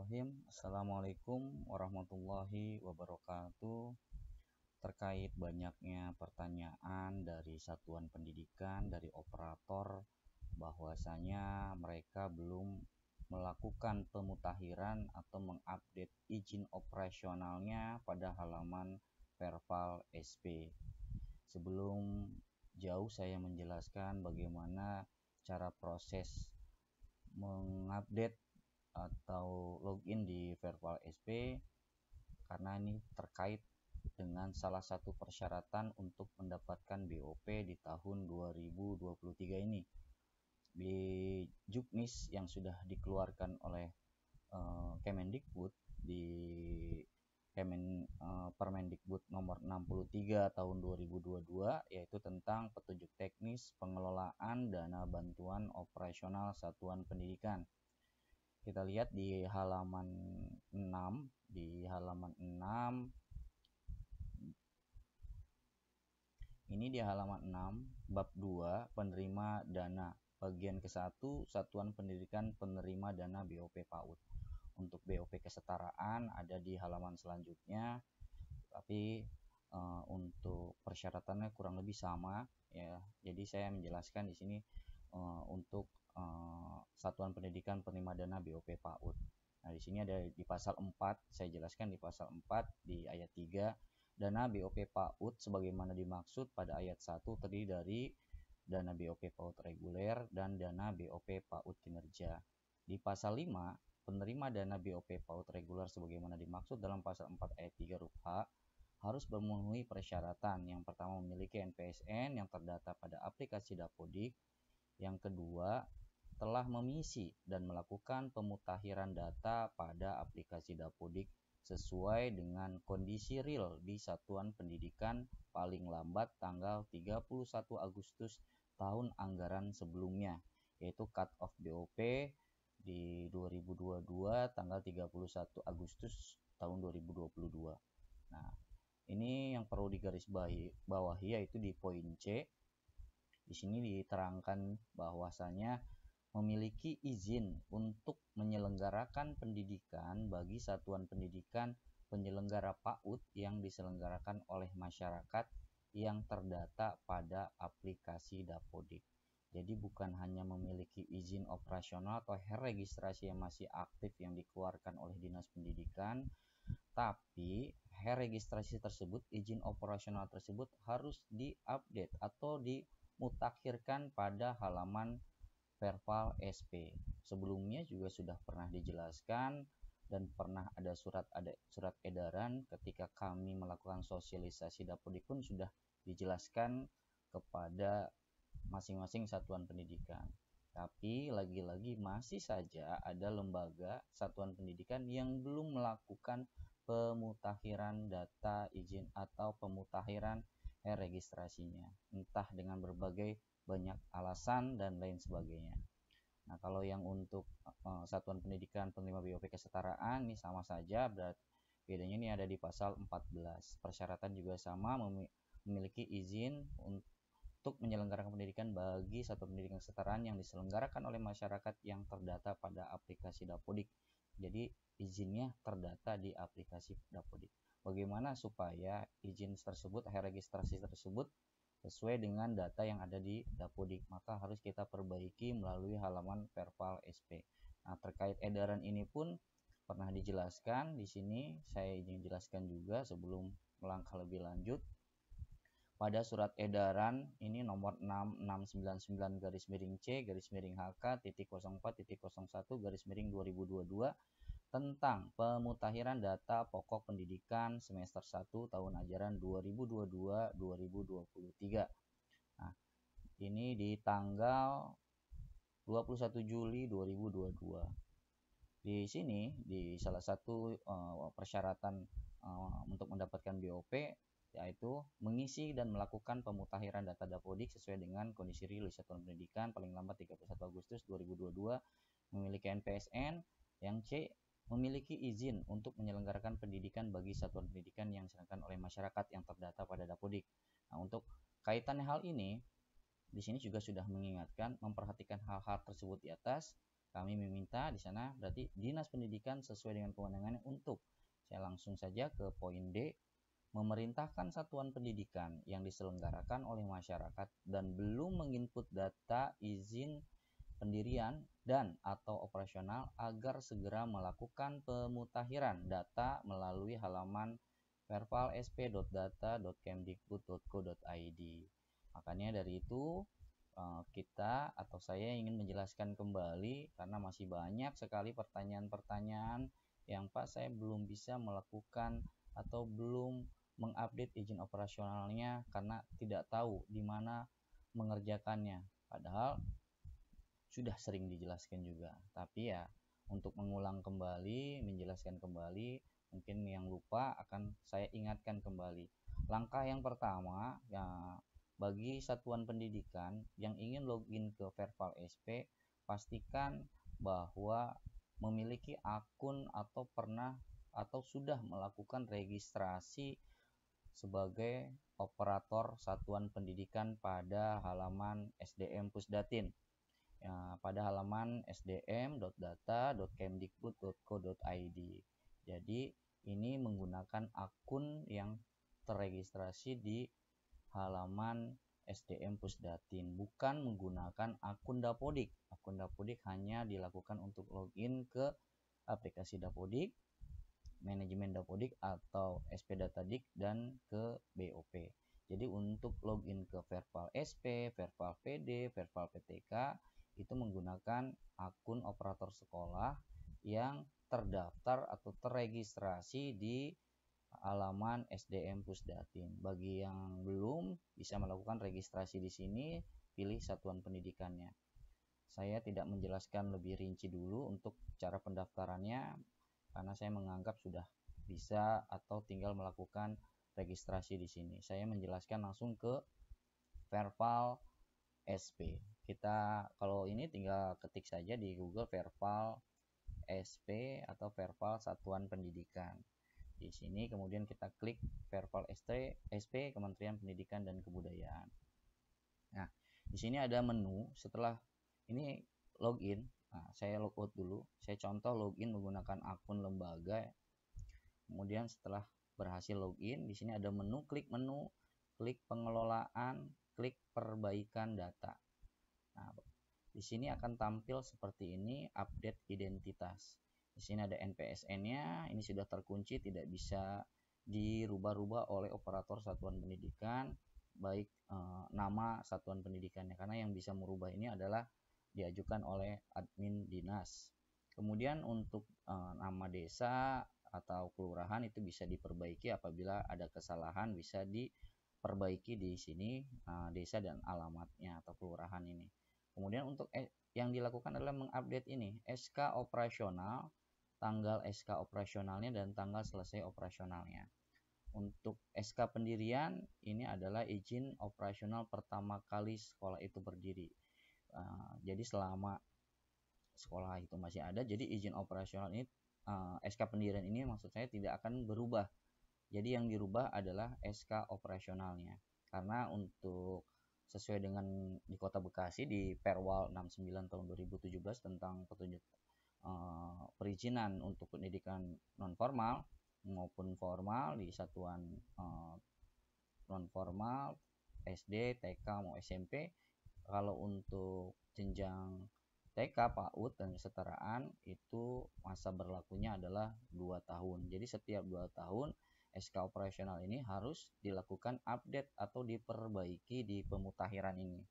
Bismillahirrahmanirrahim. Assalamualaikum warahmatullahi wabarakatuh. Terkait banyaknya pertanyaan dari satuan pendidikan, dari operator, bahwasanya mereka belum melakukan pemutakhiran atau mengupdate izin operasionalnya pada halaman Perpal SP. Sebelum jauh saya menjelaskan bagaimana cara proses mengupdate atau login di Perpal SP, karena ini terkait dengan salah satu persyaratan untuk mendapatkan BOP di tahun 2023 ini. Di Juknis yang sudah dikeluarkan oleh Kemendikbud di Permendikbud nomor 63 tahun 2022, yaitu tentang petunjuk teknis pengelolaan dana bantuan operasional satuan pendidikan. Kita lihat di halaman 6, ini di halaman 6 bab 2 penerima dana bagian ke-1 satuan pendidikan penerima dana BOP PAUD. Untuk BOP kesetaraan ada di halaman selanjutnya, tapi untuk persyaratannya kurang lebih sama ya. Jadi saya menjelaskan di sini untuk satuan pendidikan penerima dana BOP PAUD. Nah, di sini ada di pasal 4, saya jelaskan di pasal 4 di ayat 3, dana BOP PAUD sebagaimana dimaksud pada ayat 1 terdiri dari dana BOP PAUD reguler dan dana BOP PAUD kinerja. Di pasal 5, penerima dana BOP PAUD reguler sebagaimana dimaksud dalam pasal 4 ayat 3 huruf H harus memenuhi persyaratan. Yang pertama, memiliki NPSN yang terdata pada aplikasi Dapodik. Yang kedua, telah memisi dan melakukan pemutakhiran data pada aplikasi Dapodik sesuai dengan kondisi real di satuan pendidikan paling lambat tanggal 31 Agustus tahun anggaran sebelumnya, yaitu cut off BOP di 2022 tanggal 31 Agustus tahun 2022. Nah, ini yang perlu digarisbawahi yaitu di poin C. Di sini diterangkan bahwasanya memiliki izin untuk menyelenggarakan pendidikan bagi satuan pendidikan penyelenggara PAUD yang diselenggarakan oleh masyarakat yang terdata pada aplikasi Dapodik. Jadi bukan hanya memiliki izin operasional atau registrasi yang masih aktif yang dikeluarkan oleh Dinas Pendidikan, tapi registrasi tersebut, izin operasional tersebut harus diupdate atau dimutakhirkan pada halaman Perpal SP. Sebelumnya juga sudah pernah dijelaskan dan pernah ada surat edaran ketika kami melakukan sosialisasi Dapodik pun sudah dijelaskan kepada masing-masing satuan pendidikan. Tapi lagi-lagi masih saja ada lembaga satuan pendidikan yang belum melakukan pemutakhiran data izin atau pemutakhiran registrasinya, entah dengan berbagai banyak alasan dan lain sebagainya. Nah, kalau yang untuk satuan pendidikan penerima BOP kesetaraan ini sama saja, berarti bedanya ini ada di pasal 14. Persyaratan juga sama, memiliki izin untuk menyelenggarakan pendidikan bagi satuan pendidikan kesetaraan yang diselenggarakan oleh masyarakat yang terdata pada aplikasi Dapodik. Jadi izinnya terdata di aplikasi Dapodik. Bagaimana supaya izin tersebut, registrasi tersebut sesuai dengan data yang ada di Dapodik, maka harus kita perbaiki melalui halaman Perpal SP. Nah, terkait edaran ini pun pernah dijelaskan di sini, saya ingin jelaskan juga sebelum melangkah lebih lanjut. Pada surat edaran ini nomor 6699 /HK.04.01/2022 tentang pemutakhiran data pokok pendidikan semester 1 tahun ajaran 2022-2023. Nah, ini di tanggal 21 Juli 2022. Di sini di salah satu persyaratan untuk mendapatkan BOP yaitu mengisi dan melakukan pemutakhiran data Dapodik sesuai dengan kondisi real satuan pendidikan paling lambat 31 Agustus 2022, memiliki NPSN. Yang C, memiliki izin untuk menyelenggarakan pendidikan bagi satuan pendidikan yang diselenggarakan oleh masyarakat yang terdata pada Dapodik. Nah, untuk kaitannya hal ini, di sini juga sudah mengingatkan memperhatikan hal-hal tersebut di atas Kami meminta di sana berarti Dinas Pendidikan sesuai dengan kewenangannya untuk, saya langsung saja ke poin D, memerintahkan satuan pendidikan yang diselenggarakan oleh masyarakat dan belum menginput data izin pendirian dan atau operasional agar segera melakukan pemutakhiran data melalui halaman pervalsp.data.kemdikbud.go.id. Makanya dari itu kita atau saya ingin menjelaskan kembali karena masih banyak sekali pertanyaan-pertanyaan yang Pak saya belum bisa melakukan atau belum mengupdate izin operasionalnya karena tidak tahu di mana mengerjakannya. Padahal sudah sering dijelaskan juga. Tapi ya untuk mengulang kembali, menjelaskan kembali, mungkin yang lupa akan saya ingatkan kembali. Langkah yang pertama ya, bagi satuan pendidikan yang ingin login ke Verval SP, pastikan bahwa memiliki akun atau pernah atau sudah melakukan registrasi sebagai operator satuan pendidikan pada halaman SDM Pusdatin. Ya, pada halaman sdm.data.kemdikbud.go.id. Jadi ini menggunakan akun yang terregistrasi di halaman SDM Pusdatin, bukan menggunakan akun Dapodik. Akun Dapodik hanya dilakukan untuk login ke aplikasi Dapodik, manajemen Dapodik atau SP Datadik dan ke BOP. Jadi untuk login ke Verval SP, Verval PD, Verval PTK itu menggunakan akun operator sekolah yang terdaftar atau terregistrasi di halaman SDM Pusdatin. Bagi yang belum bisa melakukan registrasi di sini, pilih satuan pendidikannya. Saya tidak menjelaskan lebih rinci dulu untuk cara pendaftarannya karena saya menganggap sudah bisa atau tinggal melakukan registrasi di sini. Saya menjelaskan langsung ke Verval SP. Kita kalau ini tinggal ketik saja di Google Verval SP atau Verval Satuan Pendidikan. Di sini kemudian kita klik Verval SP Kementerian Pendidikan dan Kebudayaan. Nah, di sini ada menu. Setelah ini login, nah, saya logout dulu. Saya contoh login menggunakan akun lembaga. Kemudian setelah berhasil login, di sini ada menu, klik pengelolaan, klik perbaikan data. Nah, di sini akan tampil seperti ini, update identitas. Di sini ada NPSN-nya, ini sudah terkunci, tidak bisa dirubah-rubah oleh operator satuan pendidikan, baik nama satuan pendidikannya, karena yang bisa merubah ini adalah diajukan oleh admin dinas. Kemudian untuk nama desa atau kelurahan itu bisa diperbaiki apabila ada kesalahan, bisa diperbaiki di sini desa dan alamatnya atau kelurahan ini. Kemudian untuk yang dilakukan adalah mengupdate ini SK operasional, tanggal SK operasionalnya dan tanggal selesai operasionalnya. Untuk SK pendirian ini adalah izin operasional pertama kali sekolah itu berdiri. Jadi selama sekolah itu masih ada, jadi izin operasional ini SK pendirian ini maksud saya tidak akan berubah. Jadi yang dirubah adalah SK operasionalnya. Karena untuk sesuai dengan di Kota Bekasi di Perwal 69 tahun 2017 tentang petunjuk perizinan untuk pendidikan non formal maupun formal di satuan non formal SD, TK mau SMP. Kalau untuk jenjang TK, PAUD dan kesetaraan itu masa berlakunya adalah 2 tahun. Jadi setiap 2 tahun SK operasional ini harus dilakukan update atau diperbaiki di pemutakhiran ini.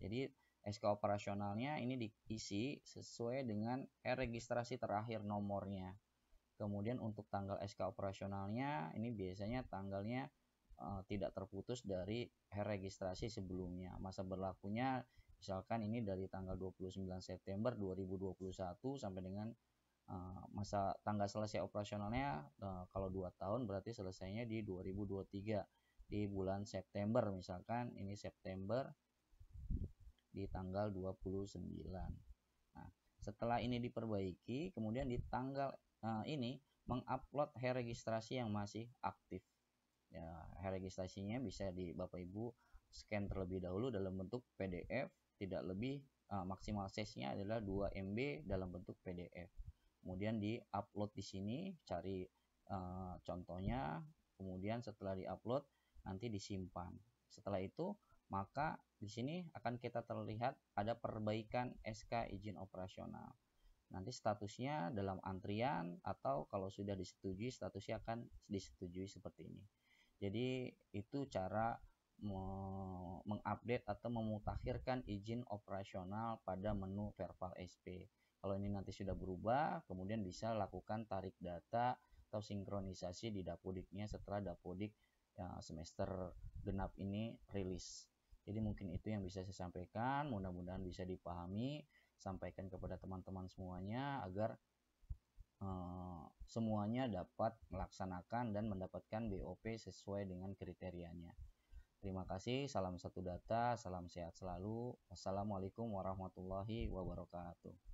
Jadi SK operasionalnya ini diisi sesuai dengan registrasi terakhir nomornya. Kemudian untuk tanggal SK operasionalnya ini biasanya tanggalnya tidak terputus dari registrasi sebelumnya. Masa berlakunya misalkan ini dari tanggal 29 September 2021 sampai dengan masa tanggal selesai operasionalnya kalau 2 tahun berarti selesainya di 2023 di bulan September, misalkan ini September di tanggal 29. Nah, setelah ini diperbaiki, kemudian di tanggal ini mengupload registrasi yang masih aktif. Ya, registrasinya bisa di Bapak Ibu scan terlebih dahulu dalam bentuk PDF tidak lebih maksimal size-nya adalah 2 MB dalam bentuk PDF. Kemudian di-upload di sini, cari contohnya, kemudian setelah di-upload nanti disimpan. Setelah itu maka di sini akan kita terlihat ada perbaikan SK izin operasional. Nanti statusnya dalam antrian, atau kalau sudah disetujui statusnya akan disetujui seperti ini. Jadi itu cara mengupdate atau memutakhirkan izin operasional pada menu Verval SP. Kalau ini nanti sudah berubah, kemudian bisa lakukan tarik data atau sinkronisasi di Dapodiknya setelah Dapodik semester genap ini rilis. Jadi mungkin itu yang bisa saya sampaikan, mudah-mudahan bisa dipahami, sampaikan kepada teman-teman semuanya agar semuanya dapat melaksanakan dan mendapatkan BOP sesuai dengan kriterianya. Terima kasih, salam satu data, salam sehat selalu. Wassalamualaikum warahmatullahi wabarakatuh.